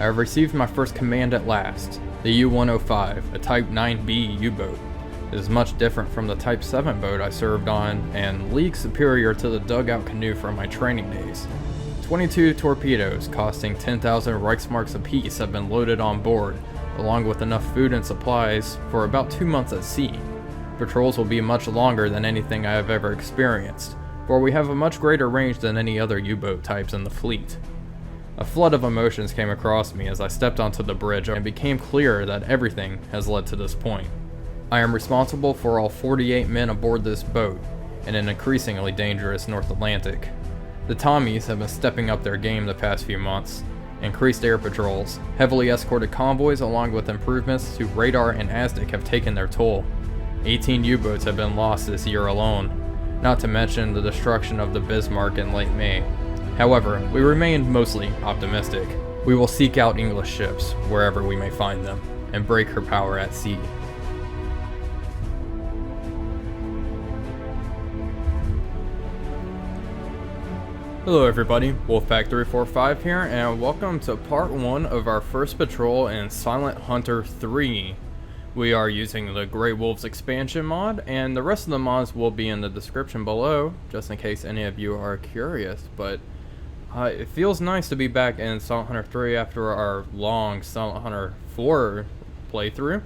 have received my first command at last, the U-105, a Type 9B U-boat. It is much different from the Type 7 boat I served on, and leagues superior to the dugout canoe from my training days. 22 torpedoes, costing 10,000 Reichsmarks apiece, have been loaded on board, along with enough food and supplies for about 2 months at sea. Patrols will be much longer than anything I have ever experienced, for we have a much greater range than any other U-boat types in the fleet. A flood of emotions came across me as I stepped onto the bridge and became clear that everything has led to this point. I am responsible for all 48 men aboard this boat, in an increasingly dangerous North Atlantic. The Tommies have been stepping up their game the past few months. Increased air patrols, heavily escorted convoys along with improvements to radar and ASDIC have taken their toll. 18 U-boats have been lost this year alone, not to mention the destruction of the Bismarck in late May. However, we remain mostly optimistic. We will seek out English ships, wherever we may find them, and break her power at sea. Hello everybody, Wolfpack345 here, and welcome to part 1 of our first patrol in Silent Hunter 3. We are using the Grey Wolves expansion mod, and the rest of the mods will be in the description below, just in case any of you are curious, but it feels nice to be back in Silent Hunter 3 after our long Silent Hunter 4 playthrough.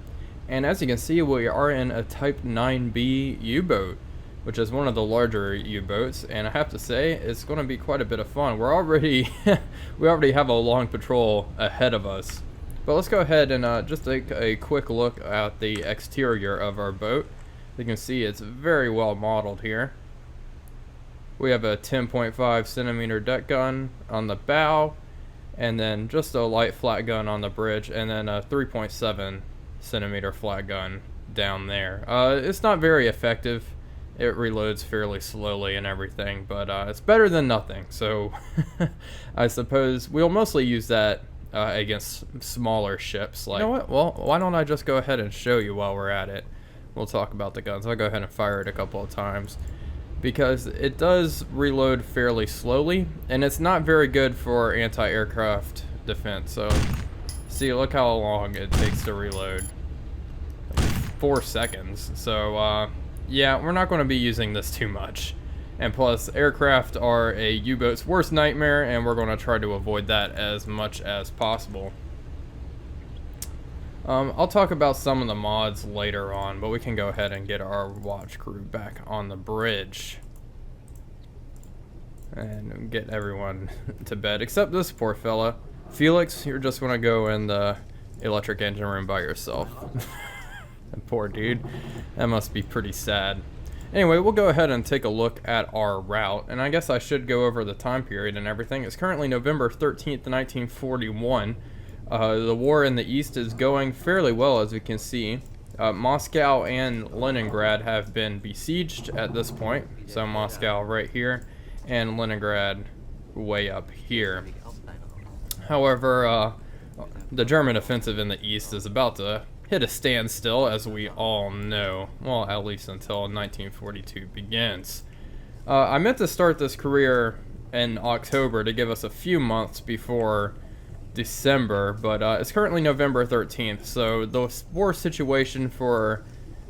And as you can see, we are in a Type 9B U-boat, which is one of the larger U-boats, and I have to say, it's going to be quite a bit of fun. We already have a long patrol ahead of us. But let's go ahead and just take a quick look at the exterior of our boat. You can see it's very well modeled here. We have a 10.5 centimeter deck gun on the bow, and then just a light flat gun on the bridge, and then a 3.7 centimeter flat gun down there. It's not very effective. It reloads fairly slowly and everything, but it's better than nothing. So I suppose we'll mostly use that against smaller ships. Like, you know what? Well, why don't I just go ahead and show you while we're at it? We'll talk about the guns. I'll go ahead and fire it a couple of times, because it does reload fairly slowly, and it's not very good for anti-aircraft defense. So, see, look how long it takes to reload. Like 4 seconds. So, yeah, we're not going to be using this too much. And plus, aircraft are a U-boat's worst nightmare, and we're going to try to avoid that as much as possible. I'll talk about some of the mods later on, but we can go ahead and get our watch crew back on the bridge. And get everyone to bed, except this poor fella. Felix, you're just going to go in the electric engine room by yourself. Poor dude. That must be pretty sad. Anyway, we'll go ahead and take a look at our route, and I guess I should go over the time period and everything. It's currently November 13th, 1941. The war in the East is going fairly well, as we can see. Moscow and Leningrad have been besieged at this point. So Moscow right here, and Leningrad way up here. However, the German offensive in the East is about to hit a standstill, as we all know. Well, at least until 1942 begins. I meant to start this career in October to give us a few months before December, but it's currently November 13th, so the war situation for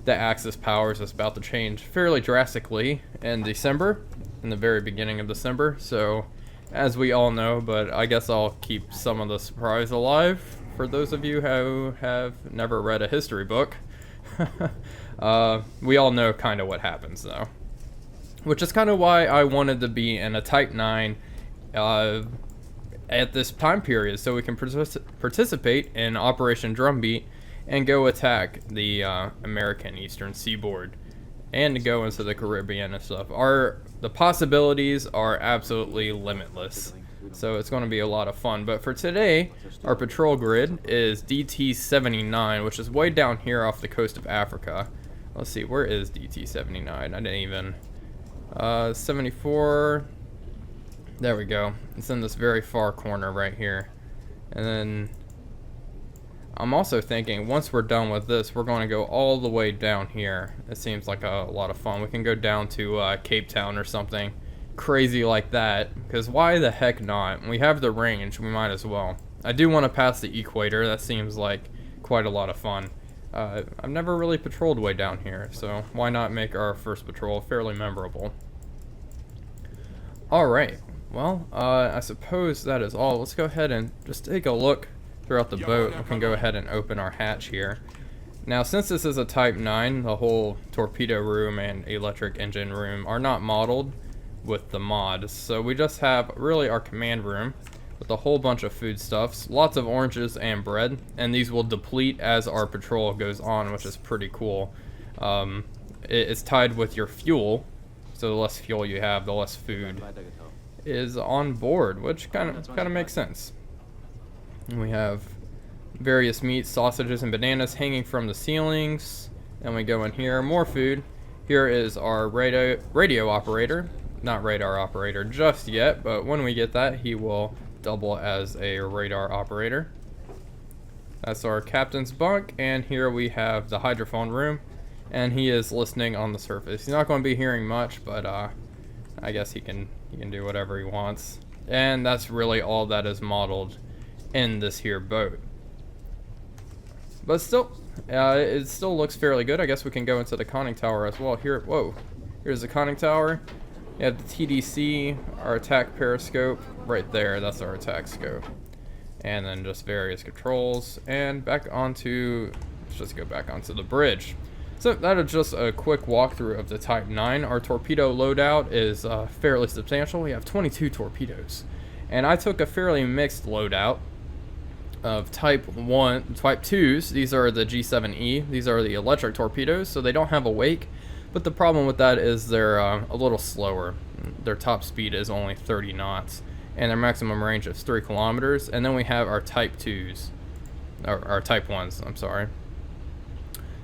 the Axis powers is about to change fairly drastically in December, in the very beginning of December, so as we all know, but I guess I'll keep some of the surprise alive for those of you who have never read a history book. We all know kind of what happens though, which is kind of why I wanted to be in a Type 9 at this time period, so we can participate in Operation Drumbeat and go attack the American Eastern Seaboard and go into the Caribbean and stuff. The possibilities are absolutely limitless, so it's going to be a lot of fun. But for today, our patrol grid is DT-79, which is way down here off the coast of Africa. Let's see, where is DT-79? I didn't even... 74... There we go. It's in this very far corner right here. And then I'm also thinking, once we're done with this, we're going to go all the way down here. It seems like a lot of fun. We can go down to Cape Town or something crazy like that, because why the heck not? We have the range, we might as well. I do want to pass the equator. That seems like quite a lot of fun. I've never really patrolled way down here, so why not make our first patrol fairly memorable? Alright, well, I suppose that is all. Let's go ahead and just take a look throughout the boat. We can go ahead and open our hatch here. Now, since this is a Type 9, the whole torpedo room and electric engine room are not modeled with the mods, so we just have really our command room with a whole bunch of foodstuffs, lots of oranges and bread, and these will deplete as our patrol goes on, which is pretty cool. It's tied with your fuel, so the less fuel you have, the less food is on board, which kind of makes sense. And we have various meats, sausages, and bananas hanging from the ceilings. And we go in here, more food. Here is our radio operator. Not radar operator just yet, but when we get that, he will double as a radar operator. That's our captain's bunk, and here we have the hydrophone room, and he is listening on the surface. He's not going to be hearing much, but I guess he can do whatever he wants. And that's really all that is modeled in this here boat. But still, it still looks fairly good. I guess we can go into the conning tower as well. Here, whoa, here's the conning tower. We have the TDC, our attack periscope, right there. That's our attack scope. And then just various controls. And back onto, let's just go back onto the bridge. So that is just a quick walkthrough of the Type 9. Our torpedo loadout is fairly substantial. We have 22 torpedoes. And I took a fairly mixed loadout of Type 2s. These are the G7E. These are the electric torpedoes, so they don't have a wake. But the problem with that is they're a little slower. Their top speed is only 30 knots, and their maximum range is 3 kilometers. And then we have our Type 2s, or our Type 1s, I'm sorry.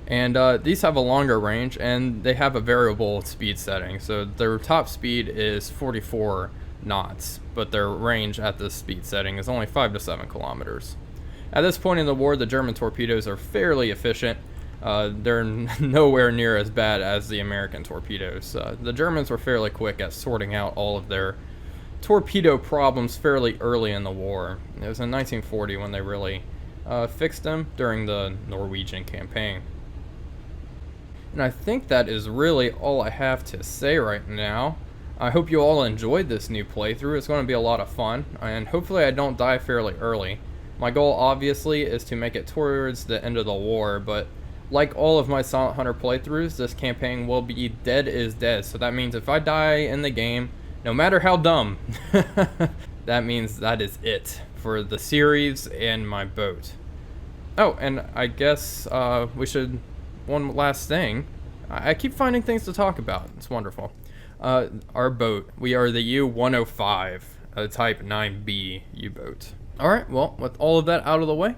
And these have a longer range, and they have a variable speed setting. So their top speed is 44 knots, but their range at this speed setting is only 5 to 7 kilometers. At this point in the war, the German torpedoes are fairly efficient. They're nowhere near as bad as the American torpedoes. The Germans were fairly quick at sorting out all of their torpedo problems fairly early in the war. It was in 1940 when they really fixed them during the Norwegian campaign. And I think that is really all I have to say right now. I hope you all enjoyed this new playthrough. It's going to be a lot of fun, and hopefully I don't die fairly early. My goal obviously is to make it towards the end of the war, but like all of my Silent Hunter playthroughs, this campaign will be dead is dead. So that means if I die in the game, no matter how dumb, that means that is it for the series and my boat. Oh, and I guess we should, one last thing. I keep finding things to talk about. It's wonderful. Our boat. We are the U-105, a Type 9B U-boat. Alright, well, with all of that out of the way,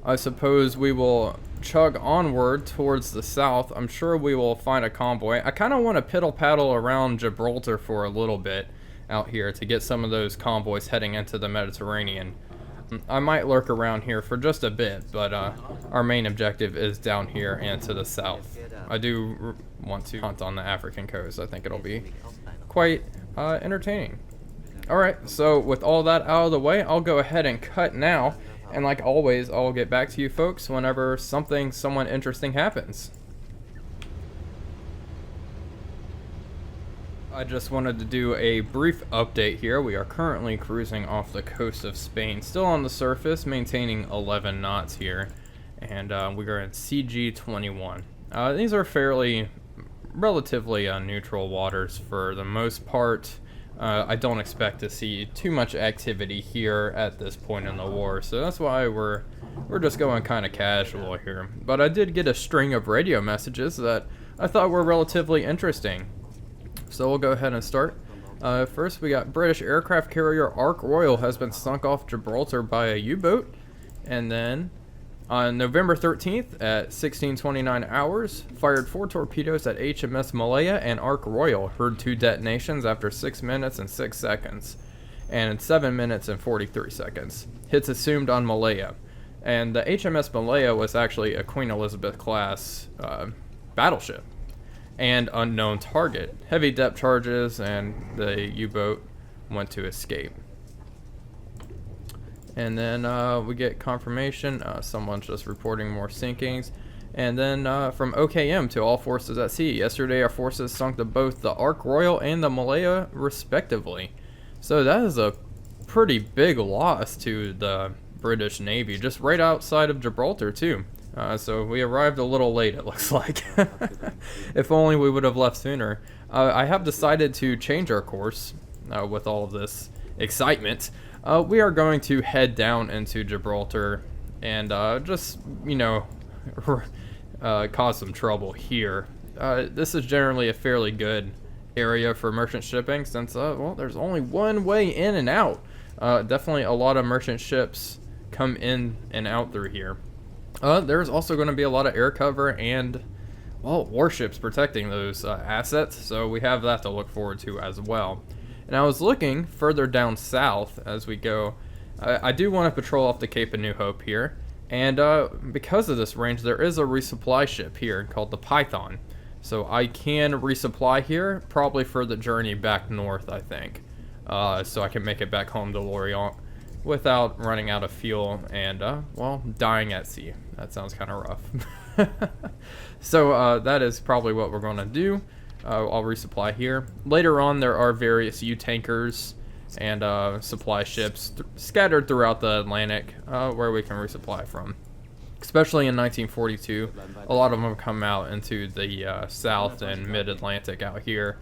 I suppose we will chug onward towards the south. I'm sure we will find a convoy. I kind of want to piddle-paddle around Gibraltar for a little bit out here to get some of those convoys heading into the Mediterranean. I might lurk around here for just a bit, but our main objective is down here and to the south. I do want to hunt on the African coast. I think it'll be quite entertaining. Alright, so with all that out of the way, I'll go ahead and cut now. And like always, I'll get back to you folks whenever someone interesting happens. I just wanted to do a brief update here. We are currently cruising off the coast of Spain, still on the surface, maintaining 11 knots here. And we are in CG-21. These are relatively neutral waters for the most part. I don't expect to see too much activity here at this point in the war, so that's why we're just going kind of casual here. But I did get a string of radio messages that I thought were relatively interesting, so we'll go ahead and start. First, we got British aircraft carrier Ark Royal has been sunk off Gibraltar by a U-boat, and then on November 13th at 16:29 hours, fired 4 torpedoes at HMS Malaya and Ark Royal, heard 2 detonations after 6 minutes and 6 seconds, and 7 minutes and 43 seconds. Hits assumed on Malaya. And the HMS Malaya was actually a Queen Elizabeth class battleship and unknown target. Heavy depth charges, and the U-boat went to escape. And then we get confirmation. Someone's just reporting more sinkings. And then from OKM to all forces at sea. Yesterday our forces sunk to both the Ark Royal and the Malaya respectively. So that is a pretty big loss to the British Navy, just right outside of Gibraltar too. So we arrived a little late, it looks like. If only we would have left sooner. I have decided to change our course with all of this excitement. We are going to head down into Gibraltar and just, you know, cause some trouble here. This is generally a fairly good area for merchant shipping since, well, there's only one way in and out. Definitely a lot of merchant ships come in and out through here. There's also going to be a lot of air cover and, well, warships protecting those assets, so we have that to look forward to as well. And I was looking further down south as we go. I do want to patrol off the Cape of New Hope here, and because of this range, there is a resupply ship here called the Python. So I can resupply here, probably for the journey back north, I think. So I can make it back home to Lorient without running out of fuel and, well, dying at sea. That sounds kind of rough. So that is probably what we're going to do. I'll resupply here. Later on, there are various U-tankers and supply ships scattered throughout the Atlantic where we can resupply from. Especially in 1942, a lot of them come out into the South and Mid-Atlantic out here,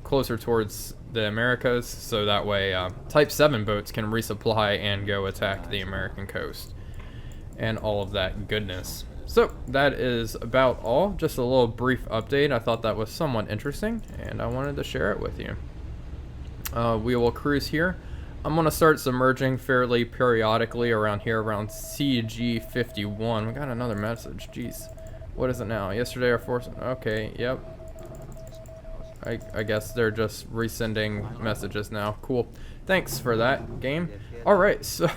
closer towards the Americas, so that way Type 7 boats can resupply and go attack the American coast and all of that goodness. So that is about all. Just a little brief update. I thought that was somewhat interesting and I wanted to share it with you. We will cruise here. I'm going to start submerging fairly periodically around here, around CG51. We got another message. Jeez. What is it now? Yesterday our force... Okay, yep. I guess they're just resending messages now. Cool. Thanks for that, game. Alright, so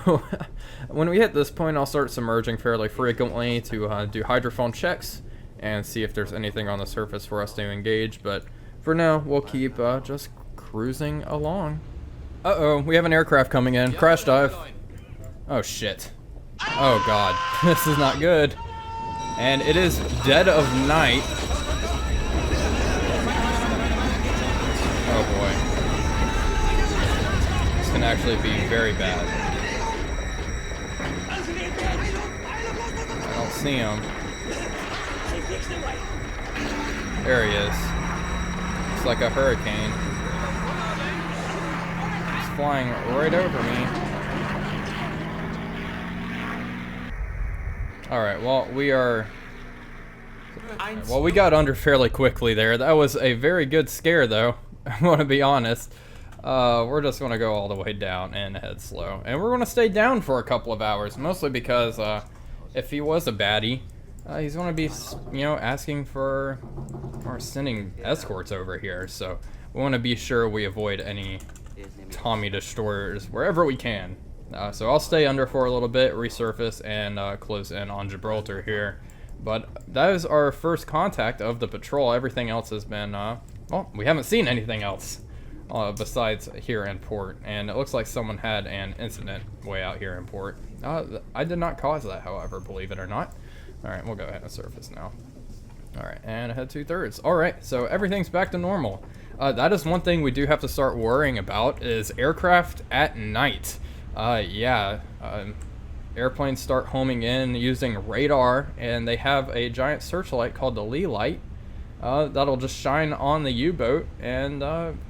when we hit this point, I'll start submerging fairly frequently to do hydrophone checks and see if there's anything on the surface for us to engage. But for now, we'll keep just cruising along. Uh-oh, we have an aircraft coming in. Crash dive. Oh, shit. Oh, God. This is not good. And it is dead of night. Oh, boy. This can actually be very bad. I don't see him. There he is. It's like a hurricane. Flying right over me. Alright, well, we got under fairly quickly there. That was a very good scare, though. I want to be honest. We're just going to go all the way down and head slow. And we're going to stay down for a couple of hours, mostly because if he was a baddie, he's going to be, you know, asking for or sending escorts over here. So we want to be sure we avoid any Tommy destroyers wherever we can. So I'll stay under for a little bit, resurface, and close in on Gibraltar here. But that is our first contact of the patrol. Everything else has been, well, we haven't seen anything else besides here in port. And it looks like someone had an incident way out here in port. I did not cause that, however, believe it or not. Alright, we'll go ahead and surface now. Alright, and head 2/3. Alright, so everything's back to normal. That is one thing we do have to start worrying about is aircraft at night. Airplanes start homing in using radar, and they have a giant searchlight called the Lee light that'll just shine on the U-boat and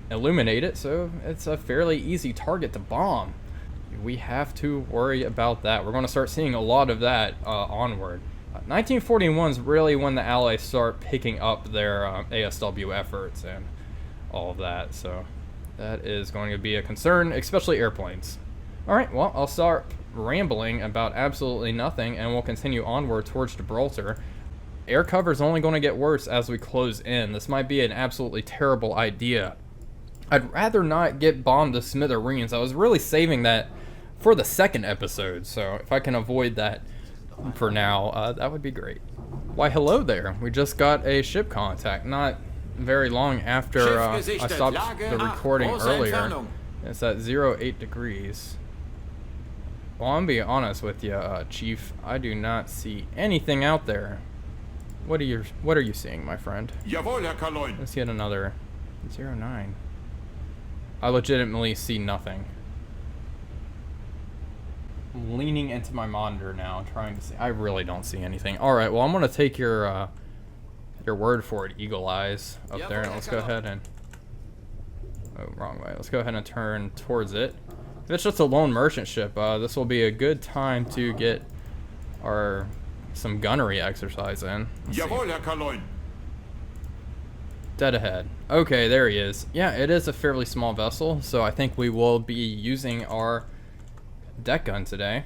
illuminate it, so it's a fairly easy target to bomb. We have to worry about that. We're going to start seeing a lot of that onward. 1941 is really when the Allies start picking up their ASW efforts and all of that, so that is going to be a concern, especially airplanes. Alright, well, I'll start rambling about absolutely nothing and we'll continue onward towards Gibraltar. Air cover is only going to get worse as we close in. This might be an absolutely terrible idea. I'd rather not get bombed to smithereens. I was really saving that for the second episode, so if I can avoid that for now, that would be great. Why, hello there. We just got a ship contact, not very long after I stopped the recording earlier. It's at 08 degrees. Well, I'm gonna be honest with you, Chief. I do not see anything out there. What are you seeing, my friend? Jawohl, Herr Kaloin. Let's get another 09. I legitimately see nothing. I'm leaning into my monitor now, trying to see. I really don't see anything. All right, well, I'm gonna take your word for it, Eagle Eyes, up there, and let's go ahead and. Oh, wrong way. Let's go ahead and turn towards it. If it's just a lone merchant ship, this will be a good time to get some gunnery exercise in. Jawohl, Herr Kaloin. Dead ahead. Okay, there he is. Yeah, it is a fairly small vessel, so I think we will be using our deck gun today.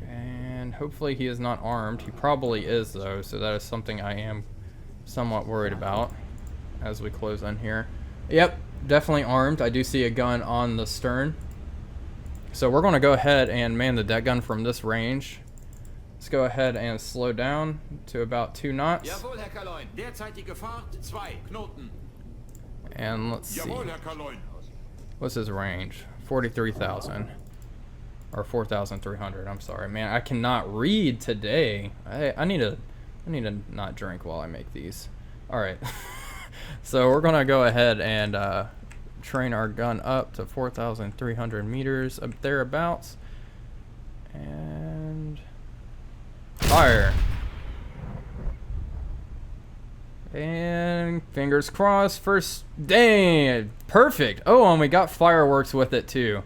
And hopefully he is not armed. He probably is, though, so that is something I am somewhat worried about as we close in here. Yep, definitely armed. I do see a gun on the stern. So we're going to go ahead and man the deck gun from this range. Let's go ahead and slow down to about 2 knots. Jawohl, Herr Kaloin. Derzeitige Fahrt 2 Knoten. And let's see. Jawohl, Herr Kaloin. What's his range? 43,000. Or 4,300. I'm sorry, man. I cannot read today. I need to not drink while I make these. All right. So we're gonna go ahead and train our gun up to 4,300 meters up thereabouts, and fire. And fingers crossed. First, dang, perfect. Oh, and we got fireworks with it too.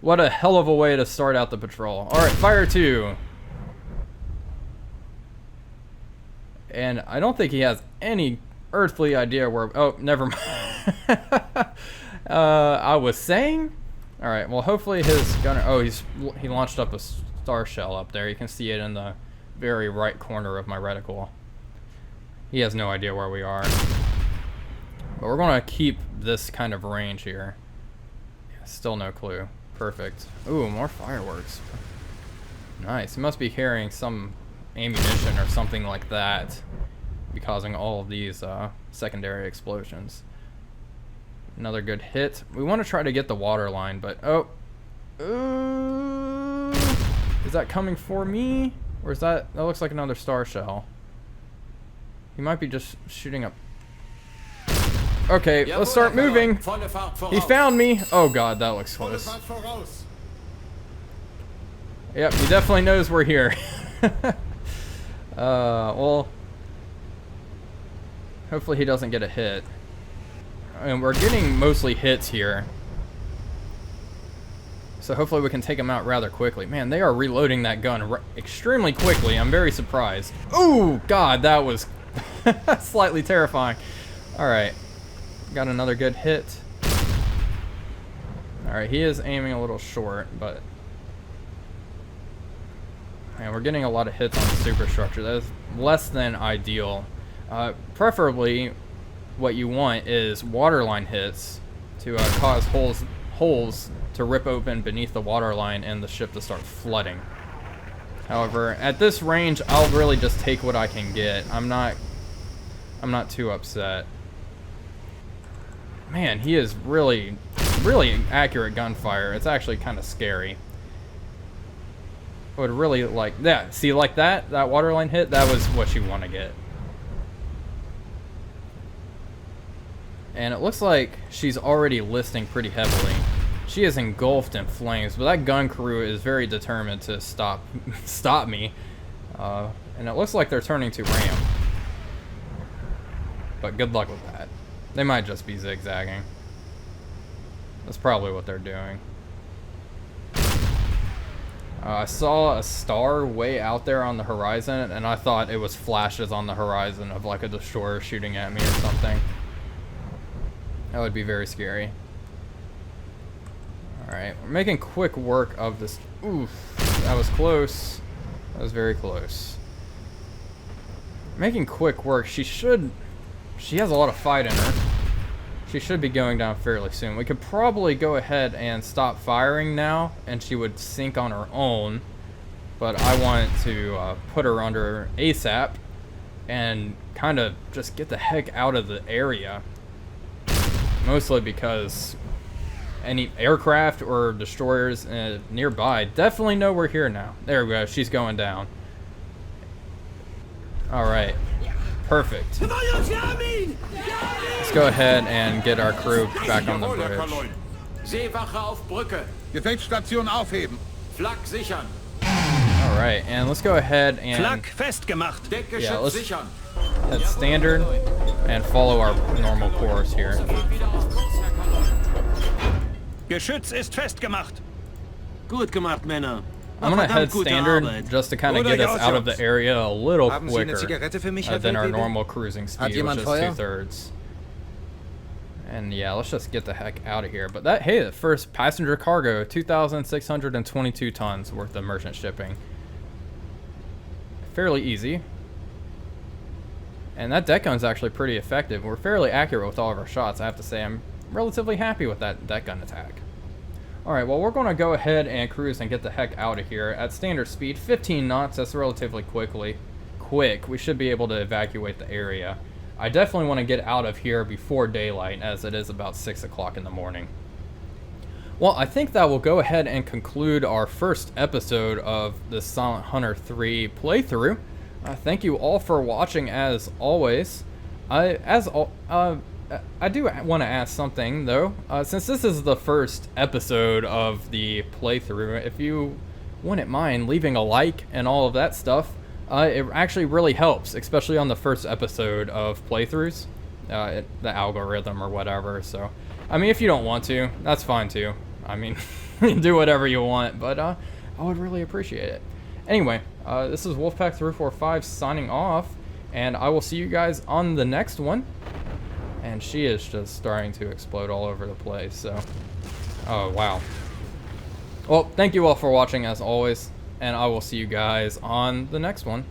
What a hell of a way to start out the patrol. All right, fire 2. And I don't think he has any earthly idea where. Oh, never mind. I was saying. All right. Well, hopefully his gunner. Oh, he launched up a star shell up there. You can see it in the very right corner of my reticle. He has no idea where we are. But we're gonna keep this kind of range here. Yeah, still no clue. Perfect. Ooh, more fireworks. Nice. He must be carrying some ammunition or something like that, be causing all of these secondary explosions. Another good hit. We want to try to get the water line, but oh, is that coming for me, or is that looks like another star shell? He might be just shooting up. Okay, let's start moving. He found me. Oh god, that looks close. Yep, he definitely knows we're here. Well, hopefully he doesn't get a hit. And we're getting mostly hits here, so hopefully we can take him out rather quickly. Man, they are reloading that gun extremely quickly. I'm very surprised. Ooh, god, that was slightly terrifying. All right, got another good hit. All right, he is aiming a little short, but man, we're getting a lot of hits on the superstructure. That is less than ideal. Preferably, what you want is waterline hits to cause holes to rip open beneath the waterline and the ship to start flooding. However, at this range, I'll really just take what I can get. I'm not too upset. Man, he is really accurate gunfire. It's actually kind of scary. I would really like that. See, like that waterline hit, that was what you want to get. And it looks like she's already listing pretty heavily. She is engulfed in flames, but that gun crew is very determined to stop me. And it looks like they're turning to ram. But good luck with that. They might just be zigzagging. That's probably what they're doing. I saw a star way out there on the horizon, and I thought it was flashes on the horizon of like a destroyer shooting at me or something. That would be very scary. Alright, we're making quick work of this. Oof, that was close. That was very close. Making quick work. She has a lot of fight in her. She should be going down fairly soon. We could probably go ahead and stop firing now, and she would sink on her own. But I want to put her under ASAP and kind of just get the heck out of the area. Mostly because any aircraft or destroyers nearby, definitely know we're here now. There we go. She's going down. All right. Perfect. Let's go ahead and get our crew back on the Jawohl, Herr bridge. Kaloin. Seewache auf Brücke. Gefechtsstation aufheben. Flak sichern. All right, and let's go ahead and Flak festgemacht. Deckgeschütz let's- sichern. head standard and follow our normal course here. Wieder auf Kurs, Herr Kaloin. Geschütz ist festgemacht. Gut gemacht, Männer. I'm gonna head Verdammt gute standard Arbeit. just to kind of Ruht get euch us aus, out of the Jungs. area a little Haben Sie eine quicker Zigarette für mich, Herr than our Feldwebel? normal cruising speed, which jemand is Feuer? 2/3. And yeah, let's just get the heck out of here. But that, hey, the first passenger cargo, 2,622 tons worth of merchant shipping. Fairly easy. And that deck gun's actually pretty effective. We're fairly accurate with all of our shots, I have to say. I'm relatively happy with that deck gun attack. Alright, well, we're going to go ahead and cruise and get the heck out of here at standard speed, 15 knots. That's relatively quick. We should be able to evacuate the area. I definitely want to get out of here before daylight, as it is about 6 o'clock in the morning. Well, I think that will go ahead and conclude our first episode of the Silent Hunter 3 playthrough. Thank you all for watching, as always. I do want to ask something, though. Since this is the first episode of the playthrough, if you wouldn't mind leaving a like and all of that stuff, it actually really helps, especially on the first episode of playthroughs, the algorithm or whatever. So, I mean, if you don't want to, that's fine too. I mean, do whatever you want, but I would really appreciate it. Anyway, this is Wolfpack345 signing off, and I will see you guys on the next one. And she is just starting to explode all over the place, so... Oh, wow. Well, thank you all for watching, as always, and I will see you guys on the next one.